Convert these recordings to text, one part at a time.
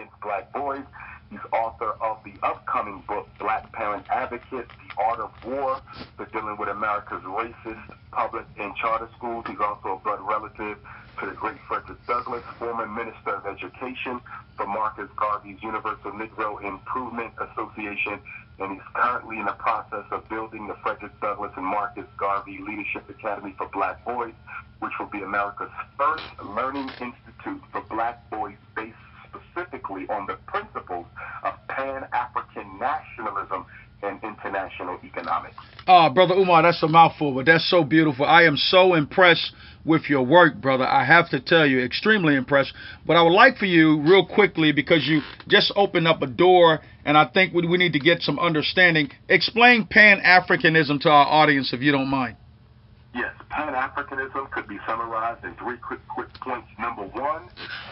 against black boys. He's author of the upcoming book, Black Parent Advocate, The Art of War, for dealing with America's racist public and charter schools. He's also a blood relative to the great Frederick Douglass, former Minister of Education for Marcus Garvey's Universal Negro Improvement Association, and he's currently in the process of building the Frederick Douglass and Marcus Garvey Leadership Academy for Black Boys, which will be America's first learning institute for black boys based specifically on the principles of Pan-African nationalism and international economics. Brother Umar, that's a mouthful, but that's so beautiful. I am so impressed with your work, brother. I have to tell you, extremely impressed. But I would like for you, real quickly, because you just opened up a door, and I think we need to get some understanding. Explain Pan-Africanism to our audience, if you don't mind. Yes, Pan-Africanism could be summarized in three quick points. Number one,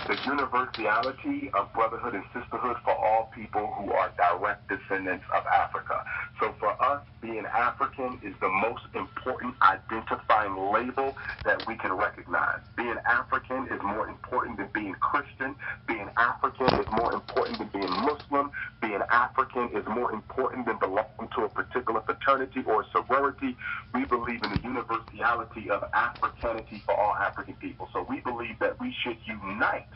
the universality of brotherhood and sisterhood for all people who are direct descendants of Africa. So for us, being African is the most important identifying label that we can recognize. Being African is more important than being Christian. Being African is more important than being Muslim. Being African is more important than belonging to a particular fraternity or sorority. We believe in the universality of Africanity for all African people. So we believe that we should unite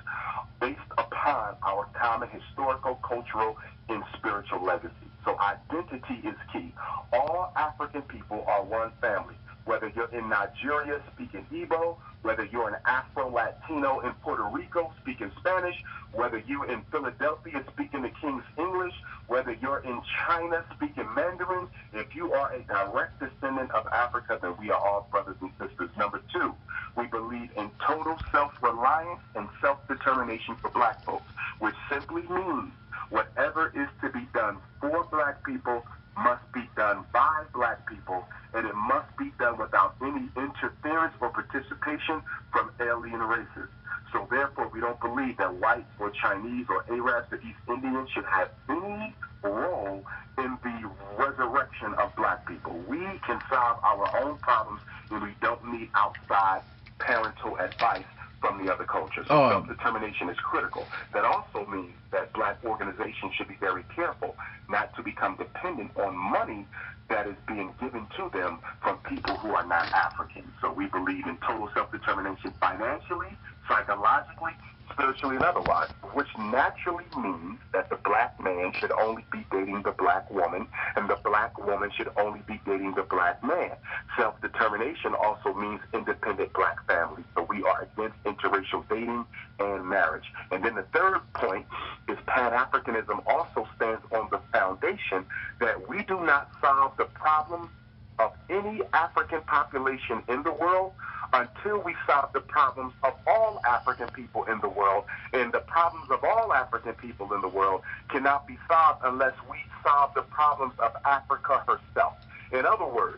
based upon our common historical, cultural, and spiritual legacy. So identity is key. All African people are one family. Whether you're in Nigeria speaking Igbo, whether you're an Afro-Latino in Puerto Rico speaking Spanish, whether you're in Philadelphia speaking the King's English, whether you're in China speaking Mandarin, if you are a direct descendant of Africa, then we are all brothers and sisters. Number two, we believe in total self-reliance and self-determination for black folks, which simply means whatever is to be done for black people must be done by black people, and it must be done without any interference or participation from alien races. So therefore, we don't believe that whites or Chinese or Arabs or East Indians should have any role in the resurrection of black people. We can solve our own problems, and we don't need outside parental advice from the other cultures. So self-determination is critical. That also means that black organizations should be very careful not to become dependent on money that is being given to them from people who are not African. So we believe in total self-determination financially, psychologically, spiritually, and otherwise, which naturally means that the black man should only be dating the black woman, and the black woman should only be dating the black man. Self-determination also means independent black families. So we are against interracial dating and marriage. And then the third point is Pan-Africanism also stands on the foundation that we do not solve the problems of any African population in the world until we solve the problems of all African people in the world. And the problems of all African people in the world cannot be solved unless we solve the problems of Africa herself. In other words,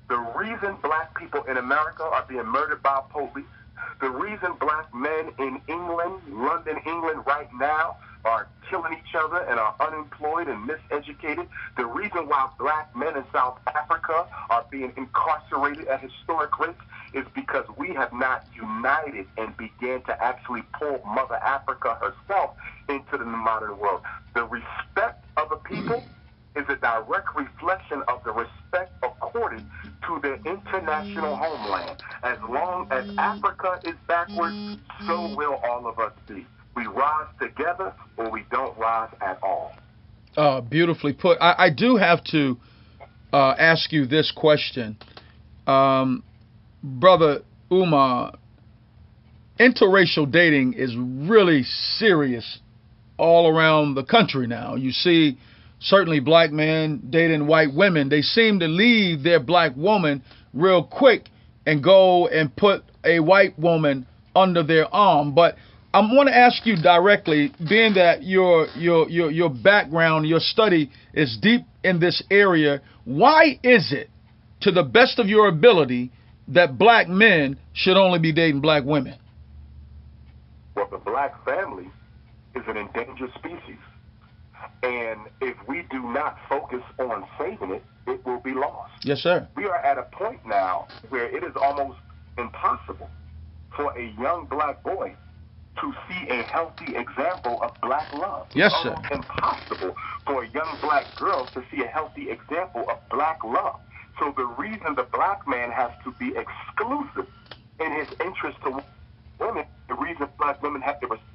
the reason black people in America are being murdered by police, the reason black men in England, London, England right now are killing each other and are unemployed and miseducated, the reason why black men in South Africa are being incarcerated at historic rates is because we have not united and began to actually pull Mother Africa herself into the modern world. The respect of a people is a direct reflection of the respect accorded to their international homeland. As long as Africa is backwards, so will all of us be. We rise together or we don't rise at all. Beautifully put. I do have to ask you this question. Brother Umar, interracial dating is really serious all around the country now. You see certainly black men dating white women. They seem to leave their black woman real quick and go and put a white woman under their arm. But I want to ask you directly, being that your background, your study is deep in this area, why is it, to the best of your ability, that black men should only be dating black women? Well, the black family is an endangered species. And if we do not focus on saving it, it will be lost. Yes, sir. We are at a point now where it is almost impossible for a young black boy to see a healthy example of black love. Yes, it's sir. almost impossible for a young black girl to see a healthy example of black love. So the reason the black man has to be exclusive in his interest to women, the reason black women have to respect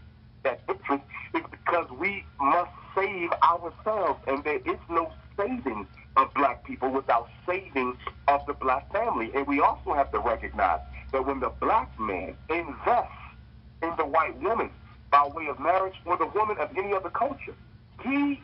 that interest is because we must save ourselves, and there is no saving of black people without saving of the black family. And we also have to recognize that when the black man invests in the white woman by way of marriage or the woman of any other culture, he,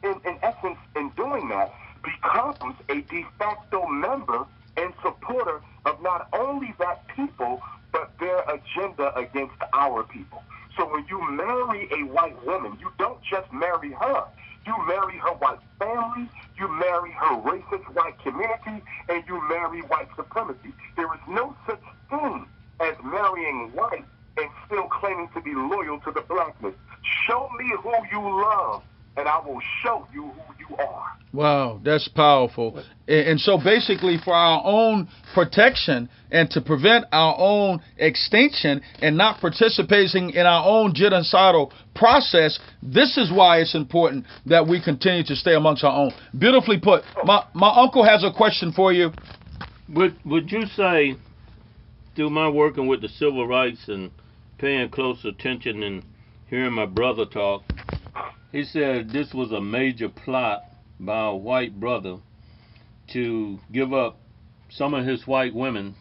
in essence, in doing that, becomes a de facto member and supporter of not only that people, but their agenda against our people. So when you marry a white woman, you don't just marry her. You marry her white family, you marry her racist white community, and you marry white supremacy. There is no such thing as marrying white and still claiming to be loyal to the blackness. Show me who you love, and I will show you who you are. Wow, that's powerful. And so basically for our own protection and to prevent our own extinction and not participating in our own genocidal process, this is why it's important that we continue to stay amongst our own. Beautifully put. My uncle has a question for you. Would you say, through my working with the civil rights and paying close attention and hearing my brother talk, he said this was a major plot by a white brother to give up some of his white women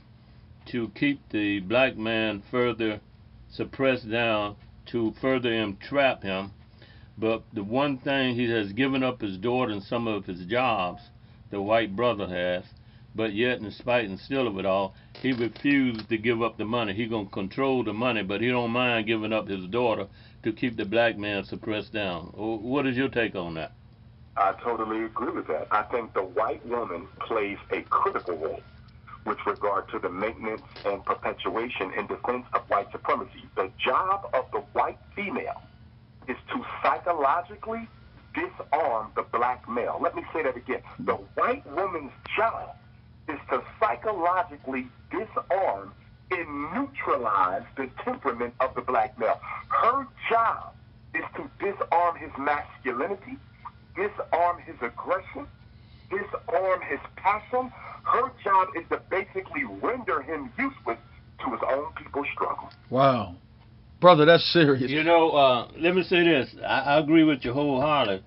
to keep the black man further suppressed down, to further entrap him. But the one thing, he has given up his daughter and some of his jobs, the white brother has, but yet in spite and still of it all, he refused to give up the money. He gonna control the money, but he don't mind giving up his daughter to keep the black man suppressed down. What is your take on that? I totally agree with that. I think the white woman plays a critical role with regard to the maintenance and perpetuation and defense of white supremacy. The job of the white female is to psychologically disarm the black male. Let me say that again. The white woman's job is to psychologically disarm and neutralize the temperament of the black male. Her job is to disarm his masculinity, disarm his aggression, disarm his passion. Her job is to basically render him useless to his own people's struggle. Wow. Brother, that's serious. You know, let me say this. I agree with you wholeheartedly.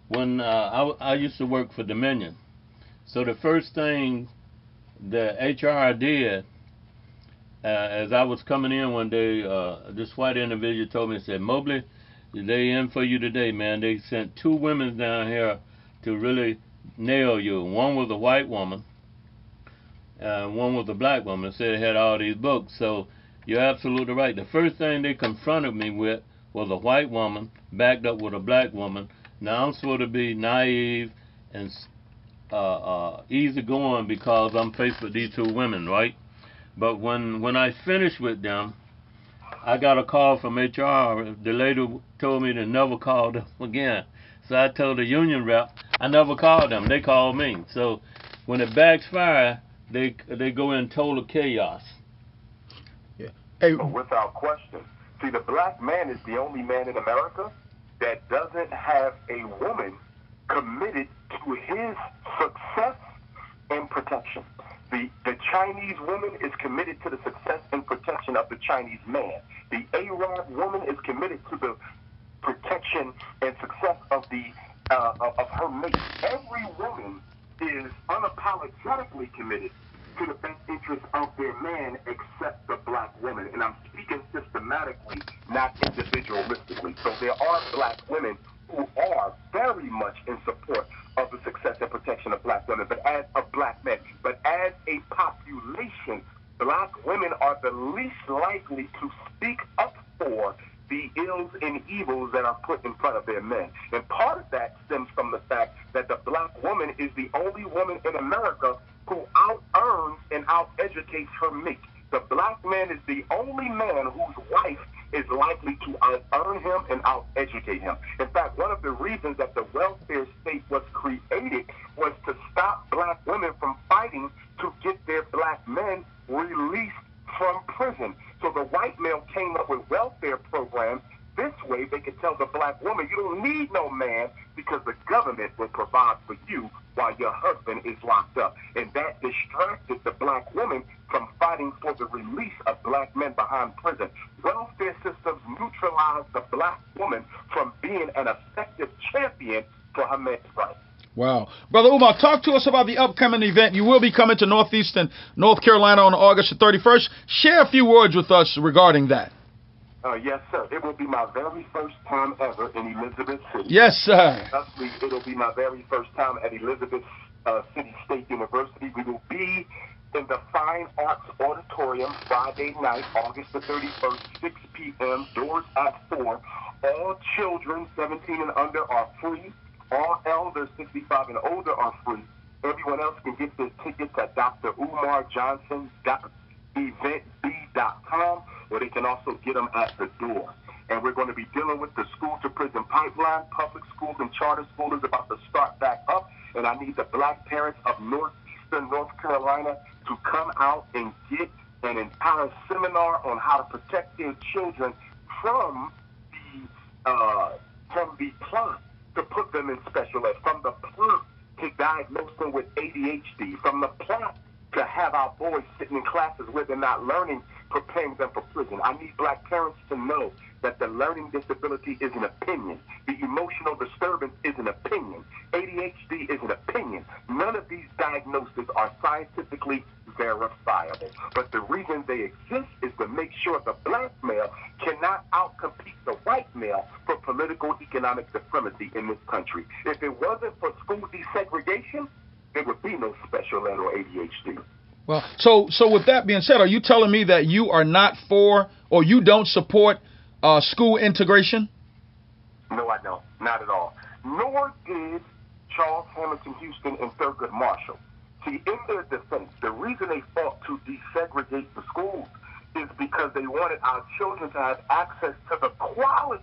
When I used to work for Dominion, so the first thing the HR did, as I was coming in one day, this white individual told me, said, "Mobley, they in for you today, man. They sent 2 women down here to really nail you. One was a white woman, one was a black woman. Said they had all these books." So you're absolutely right. The first thing they confronted me with was a white woman backed up with a black woman. Now I'm supposed to be naive and easygoing because I'm faced with these 2 women, right? But when I finished with them, I got a call from HR. The lady told me to never call them again. So I told the union rep, I never called them. They called me. So when it backfire, they go in total chaos. Yeah. Hey. Without question. See, the black man is the only man in America that doesn't have a woman committed to his success and protection. The Chinese woman is committed to the success and protection of the Chinese man. The Arab woman is committed to the protection and success of of her mate. Every woman is unapologetically committed to the best interest of their man except the black woman. And I'm speaking systematically, not individualistically. So there are black women who are very much in support of the success and protection of black women, but as a black man. But as a population, black women are the least likely to speak up for the ills and evils that are put in front of their men. And part of that stems from the fact that the black woman is the only woman in America who out-earns and out-educates her mate. The black man is the only man whose wife is likely to out-earn him and out-educate him. In fact, one of the reasons that the welfare state was created was to stop black women from fighting to get their black men released from prison. So the white male came up with welfare programs. This way they could tell the black woman, you don't need no man because the government will provide for you while your husband is locked up. And that distracted the black woman from fighting for the release of black men behind prison. Welfare systems neutralized the black woman from being an effective champion for her men's rights. Wow. Brother Umar, talk to us about the upcoming event. You will be coming to Northeastern North Carolina on August the 31st. Share a few words with us regarding that. Yes, sir. It will be my very first time ever in Elizabeth City. Yes, sir. It'll be my very first time at Elizabeth City State University. We will be in the Fine Arts Auditorium Friday night, August the 31st, 6 p.m., doors at 4. All children 17 and under are free. All elders 65 and older are free. Everyone else can get their tickets at drumarjohnson.eventb.com, or they can also get them at the door. And we're going to be dealing with the school-to-prison pipeline. Public schools and charter schools is about to start back up, and I need the black parents of Northeastern North Carolina to come out and get an entire seminar on how to protect their children from the plot to put them in special ed, from the plot to diagnose them with ADHD, from the plot to have our boys sitting in classes where they're not learning, preparing them for prison. I need black parents to know that the learning disability is an opinion. The emotional disturbance is an opinion. ADHD is an opinion. None of these diagnoses are scientifically verifiable. But the reason they exist is to make sure the black male cannot outcompete the white male for political economic supremacy in this country. If it wasn't for school desegregation, there would be no special ed or ADHD. Well, so with that being said, are you telling me that you are not for, or you don't support school integration? No, I don't. Not at all. Nor did Charles Hamilton Houston and Thurgood Marshall. See, in their defense, the reason they fought to desegregate the schools is because they wanted our children to have access to the quality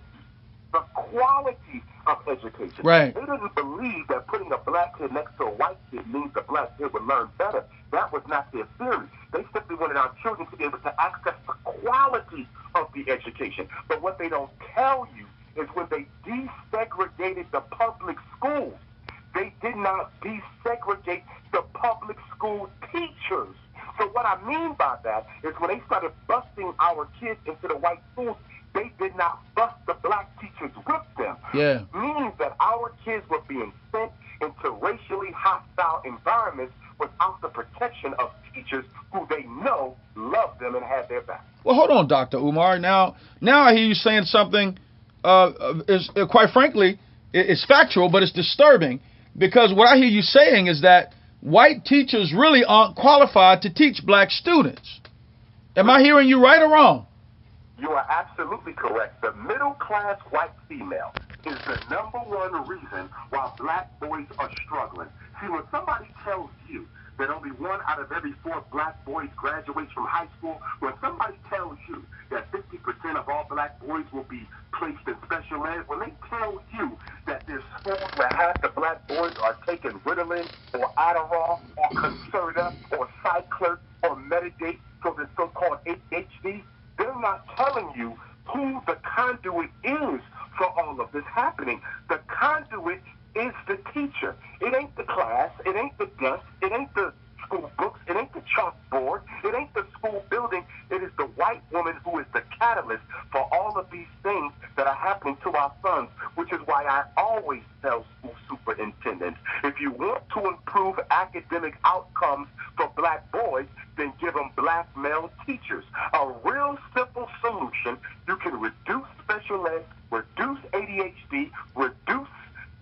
of education. Right. They didn't believe that putting a black kid next to a white kid means the black kid would learn better. That was not their theory. They simply wanted our children to be able to access the quality of the education. But what they don't tell you is when they desegregated the public schools, they did not desegregate the public school teachers. So what I mean by that is when they started busting our kids into the white schools, they did not bust the black teachers with them. Yeah. Means that our kids were being sent into racially hostile environments without the protection of teachers who they know love them and have their back. Well, hold on, Dr. Umar. Now I hear you saying something, quite frankly, it's factual, but it's disturbing, because what I hear you saying is that white teachers really aren't qualified to teach black students. Am I hearing you right or wrong? You are absolutely correct. The middle-class white female is the #1 reason why black boys are struggling. See, when somebody tells you that only 1 out of every 4 black boys graduates from high school, when somebody tells you that 50% of all black boys will be placed in special ed, when they tell you that there's schools where half the black boys are taking Ritalin or Adderall or Concerta or Cycler or Metadate for the so-called ADHD, they're not telling you who the conduit is for all of this happening. The conduit is the teacher. It ain't the class. It ain't the desk. It ain't the school books. It ain't the chalkboard. It ain't the school building. It is the white woman who is the catalyst for all of these things that are happening to our sons, which is why I always tell school superintendents, if you want to improve academic outcomes for black boys, then give them black male teachers. A real simple solution. You can reduce special ed, reduce ADHD, reduce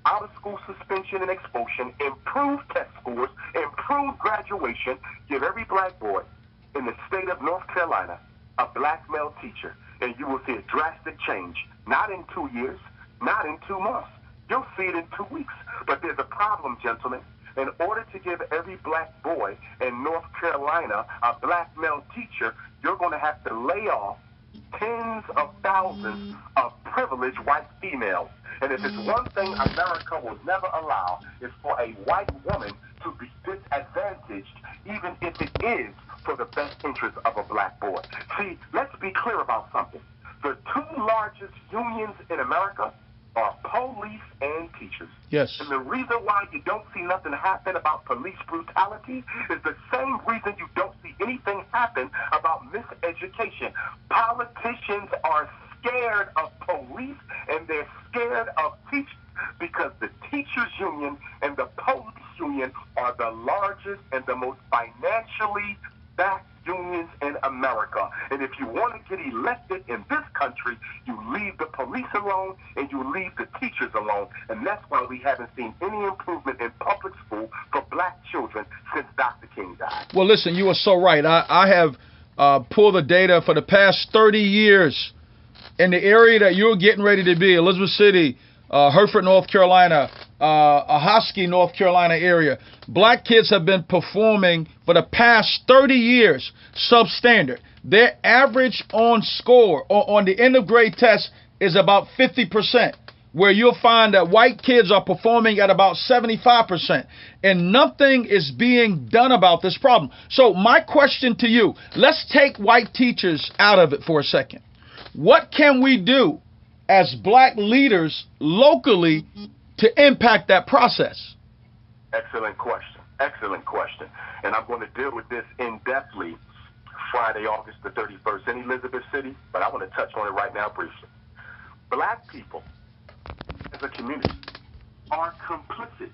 out-of-school suspension and expulsion, improve test scores, improve graduation, give every black boy in the state of North Carolina a black male teacher, and you will see a drastic change. Not in 2 years, not in 2 months. You'll see it in 2 weeks. But there's a problem, gentlemen. In order to give every black boy in North Carolina a black male teacher, you're going to have to lay off tens of thousands of privileged white females. And if it's one thing America will never allow, is for a white woman to be disadvantaged, even if it is for the best interest of a black boy. See, let's be clear about something. The two largest unions in America are police and teachers. Yes. And the reason why you don't see nothing happen about police brutality is the same reason you don't see anything happen about miseducation. Politicians are scared of police and they're scared of teachers because the teachers union and the police union are the largest and the most financially backed unions in America. And if you want to get elected in this country, you leave the police alone and you leave the teachers alone. And that's why we haven't seen any improvement in public school for black children since Dr. King died. Well, listen, you are so right. I have pulled the data for the past 30 years in the area that you're getting ready to be, Elizabeth City, Hereford, North Carolina, Ahoskie, North Carolina area. Black kids have been performing for the past 30 years substandard. Their average on score on the end of grade test is about 50%, where you'll find that white kids are performing at about 75%, and nothing is being done about this problem. So my question to you, let's take white teachers out of it for a second. What can we do as black leaders locally to impact that process? Excellent question. Excellent question. And I'm going to deal with this in-depthly Friday, August the 31st in Elizabeth City, but I want to touch on it right now briefly. Black people as a community are complicit.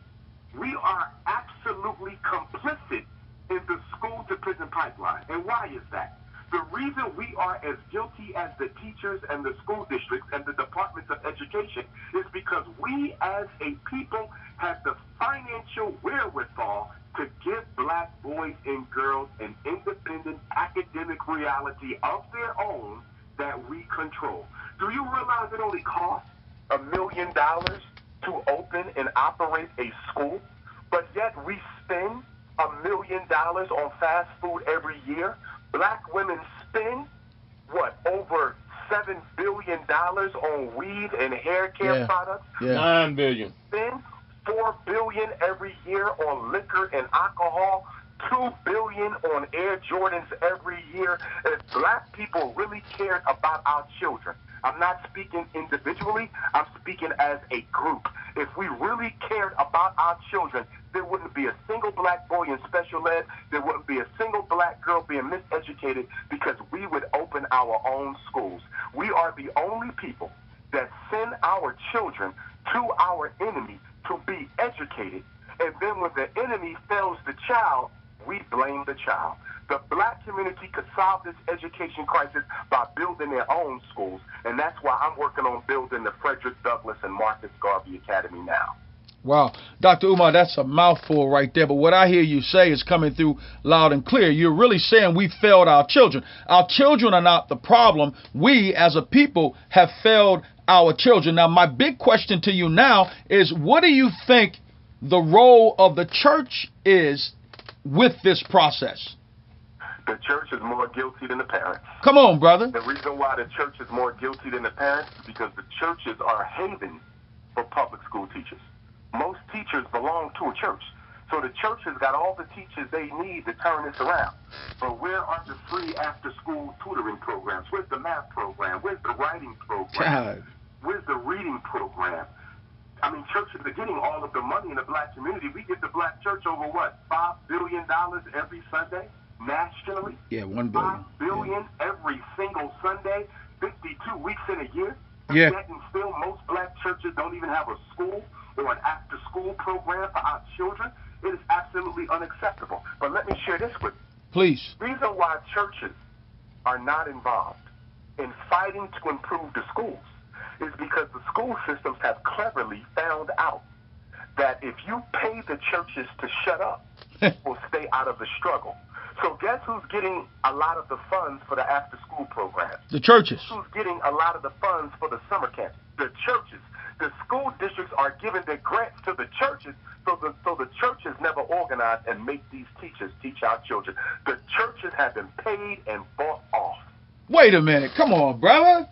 We are absolutely complicit in the school to prison pipeline. And why is that? The reason we are as guilty as the teachers and the school districts and the departments of education is because we as a people have the financial wherewithal to give black boys and girls an independent academic reality of their own that we control. Do you realize it only costs $1 million to open and operate a school, but yet we spend $1 million on fast food every year? Black women spend, over $7 billion on weed and hair care products? Yeah. $9 billion. Spend $4 billion every year on liquor and alcohol, $2 billion on Air Jordans every year. If black people really cared about our children, I'm not speaking individually, I'm speaking as a group. If we really cared about our children, there wouldn't be a single black boy in special ed, there wouldn't be a single black girl being miseducated, because we would open our own schools. We are the only people that send our children to our enemy to be educated, and then when the enemy fails the child, we blame the child. The black community could solve this education crisis by building their own schools, and that's why I'm working on building the Frederick Douglass and Marcus Garvey Academy now. Wow. Dr. Umar, that's a mouthful right there, but what I hear you say is coming through loud and clear. You're really saying we failed our children. Our children are not the problem. We, as a people, have failed our children. Now, my big question to you now is, what do you think the role of the church is with this process? The church is more guilty than the parents. Come on, brother. The reason why the church is more guilty than the parents is because the churches are havens for public school teachers. Most teachers belong to a church. So the church has got all the teachers they need to turn this around. But where are the free after-school tutoring programs? Where's the math program? Where's the writing program? God. Where's the reading program? I mean, churches are getting all of the money in the black community. We get the black church over what, $5 billion every Sunday nationally? Yeah, $1 billion. $5 billion every single Sunday, 52 weeks in a year. Yeah. Yet and still, most black churches don't even have a school or an after-school program for our children. It is absolutely unacceptable. But let me share this with you. Please. The reason why churches are not involved in fighting to improve the schools is because the school systems have cleverly found out that if you pay the churches to shut up, will stay out of the struggle. So guess who's getting a lot of the funds for the after-school programs? The churches. Guess who's getting a lot of the funds for the summer camps? The churches. The school districts are giving their grants to the churches, so the churches never organize and make these teachers teach our children. The churches have been paid and bought off. Wait a minute. Come on, brother.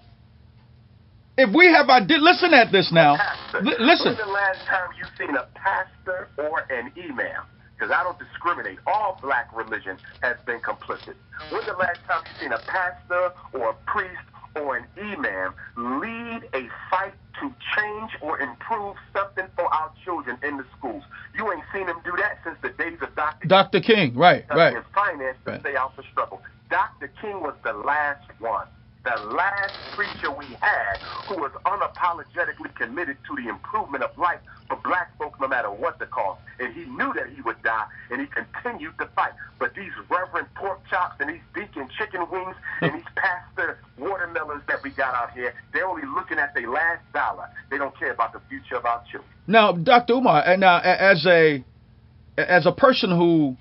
If we have listen at this now. Listen. When's the last time you seen a pastor or an imam because I don't discriminate. All black religion has been complicit. When's the last time you've seen a pastor or a priest or an imam lead a fight to change or improve something for our children in the schools? You ain't seen him do that since the days of Dr. King, right. In finance to stay out the struggle. Dr. King was the last one. The last preacher we had who was unapologetically committed to the improvement of life for black folk no matter what the cost. And he knew that he would die, and he continued to fight. But these reverend pork chops and these deacon chicken wings and these pastor watermelons that we got out here, they're only looking at their last dollar. They don't care about the future of our children. Now, Dr. Umar, and now as a person who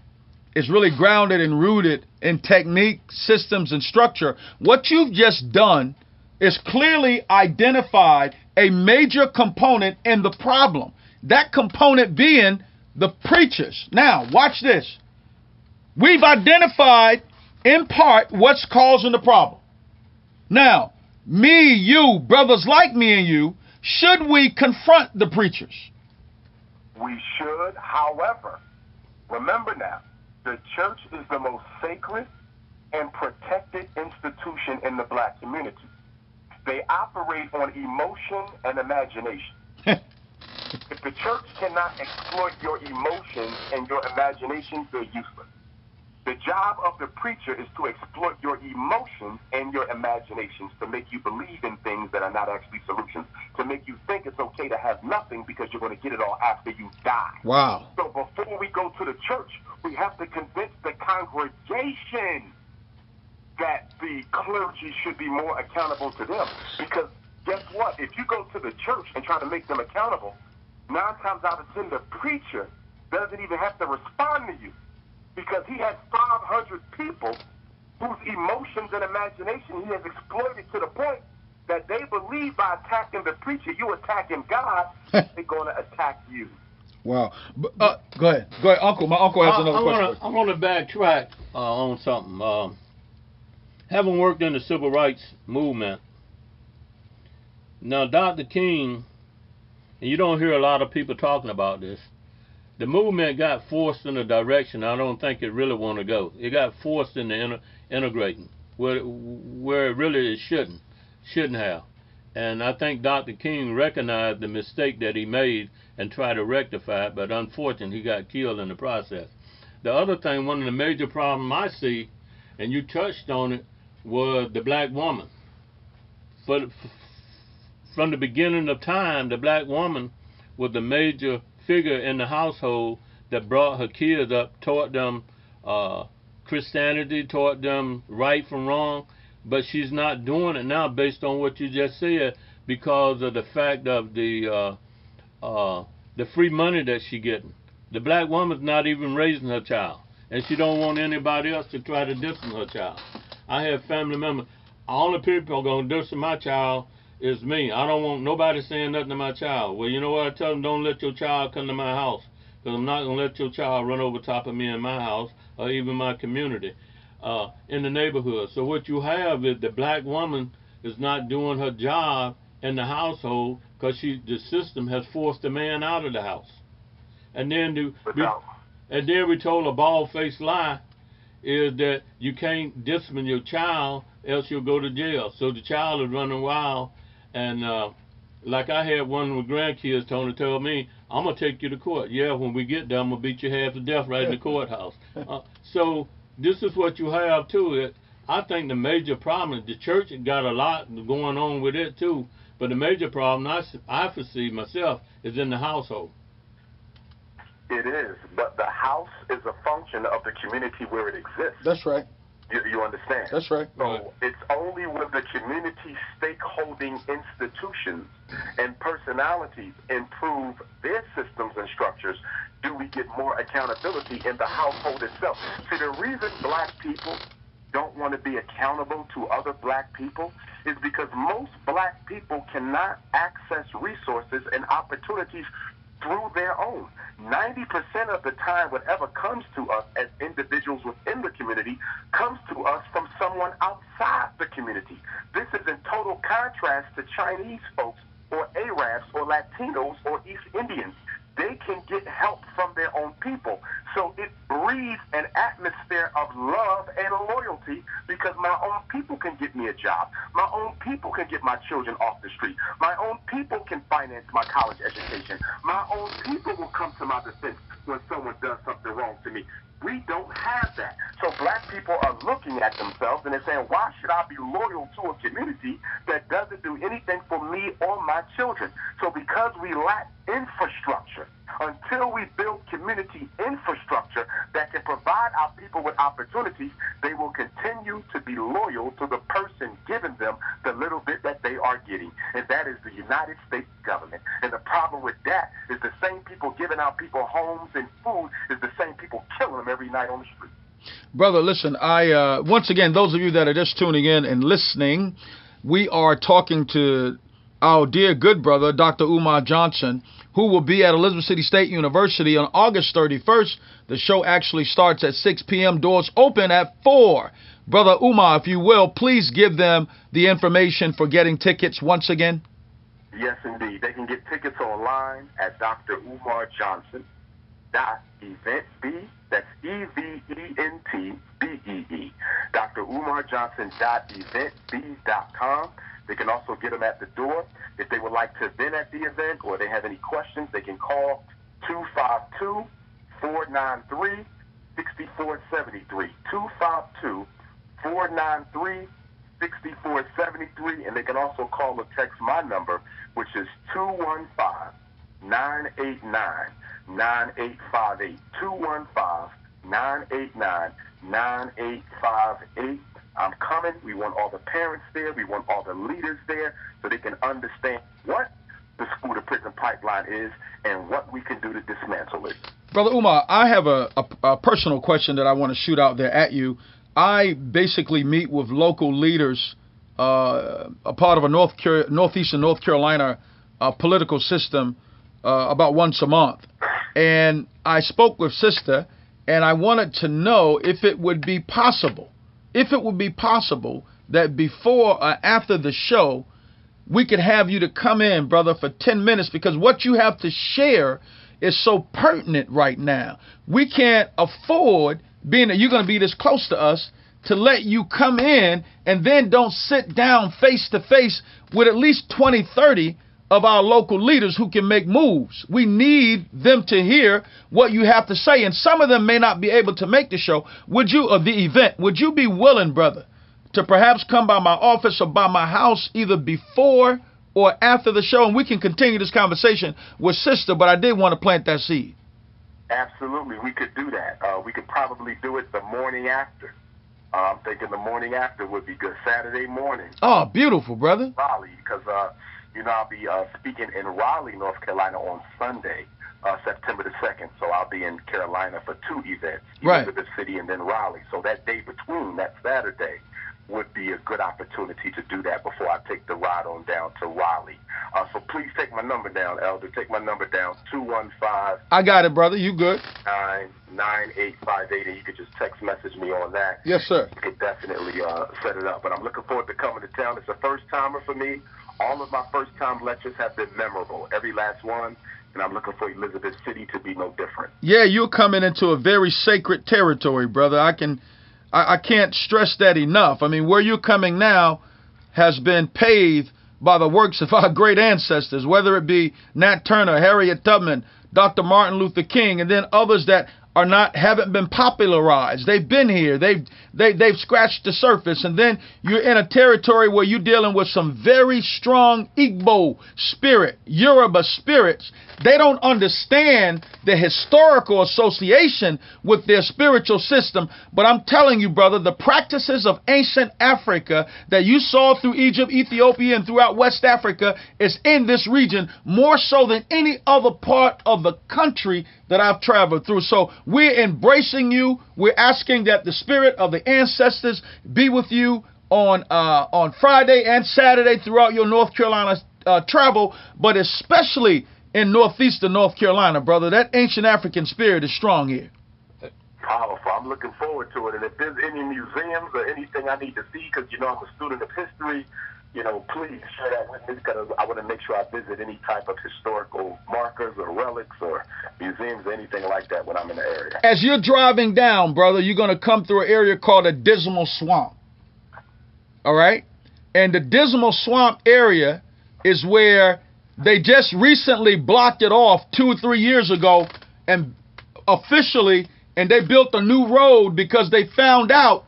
is really grounded and rooted in technique, systems, and structure, what you've just done is clearly identified a major component in the problem. That component being the preachers. Now, watch this. We've identified, in part, what's causing the problem. Now, me, you, brothers like me and you, should we confront the preachers? We should. However, remember now, the church is the most sacred and protected institution in the black community. They operate on emotion and imagination. If the church cannot exploit your emotions and your imaginations, they're useless. The job of the preacher is to exploit your emotions and your imaginations to make you believe in things that are not actually solutions, to make you think it's okay to have nothing because you're going to get it all after you die. Wow. So before we go to the church, we have to convince the congregation that the clergy should be more accountable to them. Because guess what? If you go to the church and try to make them accountable, 9 times out of 10, the preacher doesn't even have to respond to you, because he has 500 people whose emotions and imagination he has exploited to the point that they believe by attacking the preacher, you attacking God, they're going to attack you. Wow. Go ahead. Go ahead, Uncle. My uncle has another question. I want to backtrack on something. Having worked in the civil rights movement, now Dr. King, and you don't hear a lot of people talking about this, the movement got forced in a direction I don't think it really want to go. It got forced into integrating where it really shouldn't have. And I think Dr. King recognized the mistake that he made and tried to rectify it, but unfortunately he got killed in the process. The other thing, one of the major problems I see, and you touched on it, was the black woman. From the beginning of time, the black woman was the major figure in the household that brought her kids up, taught them Christianity, taught them right from wrong, but she's not doing it now based on what you just said because of the fact of the free money that she's getting. The black woman's not even raising her child, and she don't want anybody else to try to discipline her child. I have family members, all the people are going to discipline my child is me. I don't want nobody saying nothing to my child. Well, you know what I tell them? Don't let your child come to my house, because I'm not going to let your child run over top of me in my house or even my community in the neighborhood. So what you have is the black woman is not doing her job in the household because the system has forced the man out of the house. And then we told a bald-faced lie is that you can't discipline your child, else you'll go to jail. So the child is running wild. And like I had one of my grandkids told me, I'm going to take you to court. Yeah, when we get there, I'm going to beat your half to death right in the courthouse. So this is what you have, too. I think the major problem, the church got a lot going on with it, too. But the major problem I foresee myself is in the household. It is, but the house is a function of the community where it exists. That's right. You understand? That's right. So it's only when the community stakeholding institutions and personalities improve their systems and structures do we get more accountability in the household itself. See, the reason black people don't want to be accountable to other black people is because most black people cannot access resources and opportunities through their own. 90% of the time, whatever comes to us as individuals within the community comes to us from someone outside the community. This is in total contrast to Chinese folks or Arabs or Latinos or East Indians. They they can get help from their own people. So it breeds an atmosphere of love and loyalty because my own people can get me a job. My own people can get my children off the street. My own people can finance my college education. My own people will come to my defense when someone does something wrong to me. We don't have that. So black people are looking at themselves and they're saying, why should I be loyal to a community that doesn't do anything for me or my children? So because we lack infrastructure, until we build community infrastructure that can provide our people with opportunities, they will continue to be loyal to the person giving them the little bit that they are getting. And that is the United States government. And the problem with that is the same people giving our people homes and food is the same people killing them every night on the street. Brother, listen, once again, those of you that are just tuning in and listening, we are talking to our dear good brother, Dr. Umar Johnson, who will be at Elizabeth City State University on August 31st. The show actually starts at 6 p.m. Doors open at 4. Brother Umar, if you will, please give them the information for getting tickets once again. Yes, indeed. They can get tickets online at drumarjohnson.eventbee. That's EVENTBEE. drumarjohnson.eventbee.com. They can also get them at the door. If they would like to event at the event or they have any questions, they can call 252-493-6473. 252-493-6473. And they can also call or text my number, which is 215-989-9858. 215-989-9858. I'm coming. We want all the parents there. We want all the leaders there so they can understand what the school-to-prison pipeline is and what we can do to dismantle it. Brother Umar, I have a personal question that I want to shoot out there at you. I basically meet with local leaders, a part of a northeastern North Carolina political system about once a month. And I spoke with Sister, and I wanted to know if it would be possible, that before or after the show, we could have you to come in, brother, for 10 minutes, because what you have to share is so pertinent right now. We can't afford, being that you're going to be this close to us, to let you come in and then don't sit down face to face with at least 20, 30 of our local leaders who can make moves. We need them to hear what you have to say, and some of them may not be able to make the show. Would you be willing, brother, to perhaps come by my office or by my house either before or after the show, and we can continue this conversation with Sister, but I did want to plant that seed. Absolutely, we could do that. We could probably do it the morning after. I'm thinking the morning after would be good. Saturday morning. Oh, beautiful, brother. Raleigh, because I'll be speaking in Raleigh, North Carolina on Sunday, September the 2nd. So I'll be in Carolina for 2 events, Elizabeth City and then Raleigh. So that day between, that Saturday, would be a good opportunity to do that before I take the ride on down to Raleigh. So please take my number down, Elder. Take my number down, 215. I got it, brother. You good? 9858, and you could just text message me on that. Yes, sir. You could definitely set it up. But I'm looking forward to coming to town. It's a first-timer for me. All of my first-time lectures have been memorable, every last one, and I'm looking for Elizabeth City to be no different. Yeah, you're coming into a very sacred territory, brother. I can't stress that enough. I mean, where you're coming now has been paved by the works of our great ancestors, whether it be Nat Turner, Harriet Tubman, Dr. Martin Luther King, and then others that haven't been popularized. They've been here. They've scratched the surface. And then you're in a territory where you're dealing with some very strong Igbo spirit, Yoruba spirits. They don't understand the historical association with their spiritual system. But I'm telling you, brother, the practices of ancient Africa that you saw through Egypt, Ethiopia, and throughout West Africa is in this region more so than any other part of the country that I've traveled through. So we're embracing you. We're asking that the spirit of the ancestors be with you on Friday and Saturday throughout your North Carolina travel, but especially in northeastern North Carolina, brother. That ancient African spirit is strong here. Powerful. I'm looking forward to it. And if there's any museums or anything I need to see, because, I'm a student of history, please share that with me, because I want to make sure I visit any type of historical markers or relics or anything like that when I'm in the area. As you're driving down, brother, you're going to come through an area called a Dismal Swamp. All right? And the Dismal Swamp area is where they just recently blocked it off 2 or 3 years ago and officially, and they built a new road because they found out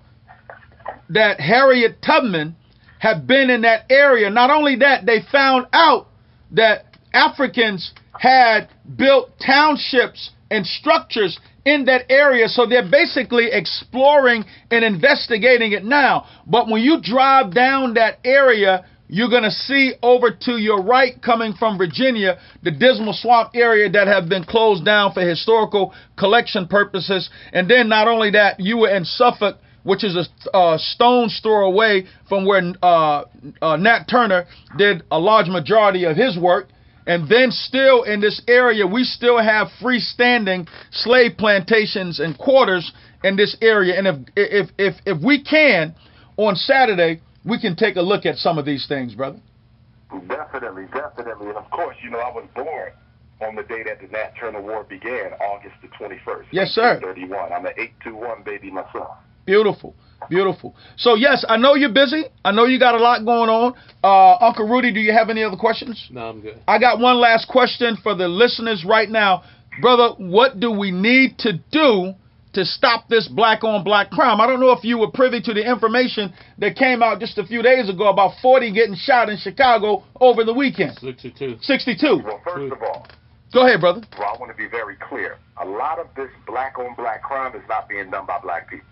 that Harriet Tubman had been in that area. Not only that, they found out that Africans had built townships and structures in that area. So they're basically exploring and investigating it now. But when you drive down that area, you're going to see over to your right, coming from Virginia, the Dismal Swamp area that have been closed down for historical collection purposes. And then not only that, you were in Suffolk, which is a stone's throw away from where Nat Turner did a large majority of his work. And then still in this area, we still have freestanding slave plantations and quarters in this area. And if we can, on Saturday, we can take a look at some of these things, brother. Definitely. And of course, you know, I was born on the day that the Nat Turner War began, August the 21st. Yes, sir. 1931. I'm an 821 baby myself. Beautiful. So, yes, I know you're busy. I know you got a lot going on. Uncle Rudy, do you have any other questions? No, I'm good. I got one last question for the listeners right now. Brother, what do we need to do to stop this black-on-black crime? I don't know if you were privy to the information that came out just a few days ago about 40 getting shot in Chicago over the weekend. 62. Well, first of all, go ahead, brother. Well, I want to be very clear. A lot of this black-on-black crime is not being done by black people.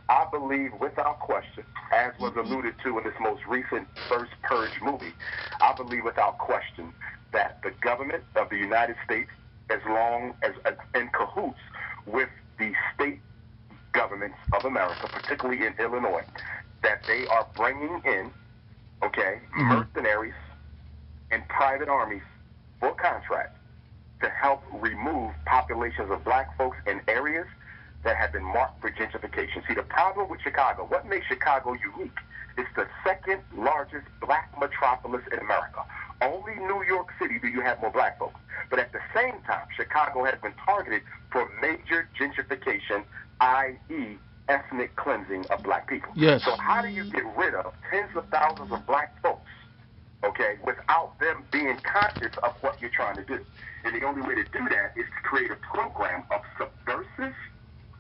I believe without question, as was alluded to in this most recent First Purge movie, I believe without question that the government of the United States, as long as in cahoots with the state governments of America, particularly in Illinois, that they are bringing in, mercenaries and private armies for contract to help remove populations of black folks in areas that have been marked for gentrification. See, the problem with Chicago, what makes Chicago unique, it's the second largest black metropolis in America. Only New York City do you have more black folks. But at the same time, Chicago has been targeted for major gentrification, i.e. ethnic cleansing of black people. Yes. So how do you get rid of tens of thousands of black folks, without them being conscious of what you're trying to do? And the only way to do that is to create a program of subversive,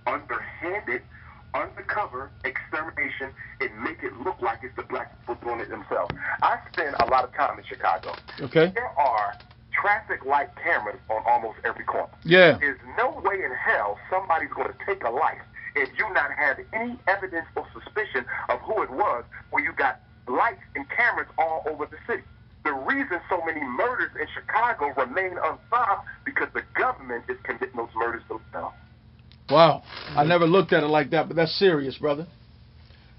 underhanded, undercover extermination and make it look like it's the black people doing it themselves. I spend a lot of time in Chicago. Okay. There are traffic light cameras on almost every corner. Yeah. There's no way in hell somebody's going to take a life if you not have any evidence or suspicion of who it was, where you got lights and cameras all over the city. The reason so many murders in Chicago remain unsolved because the government is committing those murders themselves. Wow. I never looked at it like that, but that's serious, brother.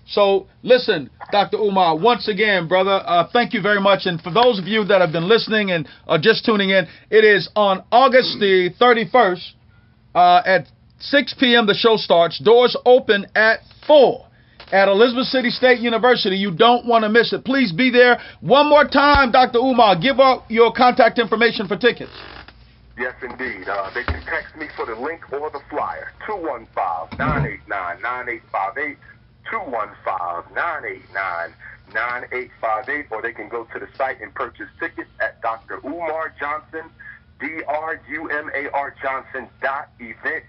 So, listen, Dr. Umar, once again, brother, thank you very much. And for those of you that have been listening and are just tuning in, it is on August the 31st at 6 p.m. the show starts. Doors open at 4 at Elizabeth City State University. You don't want to miss it. Please be there. One more time, Dr. Umar, give out your contact information for tickets. Yes, indeed. They can text me for the link or the flyer, 215-989-9858, 215-989-9858, or they can go to the site and purchase tickets at Dr. Umar Johnson, DRUMAR Johnson.event,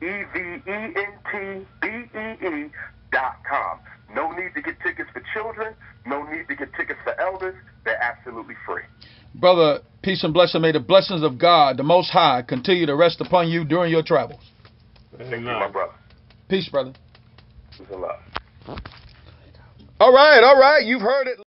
EVENTBEE.com. No need to get tickets for children, no need to get tickets for elders. They're absolutely free. Brother, peace and blessing. May the blessings of God, the Most High, continue to rest upon you during your travels. Thank you, my brother. Peace, brother. Peace and love. All right. You've heard it.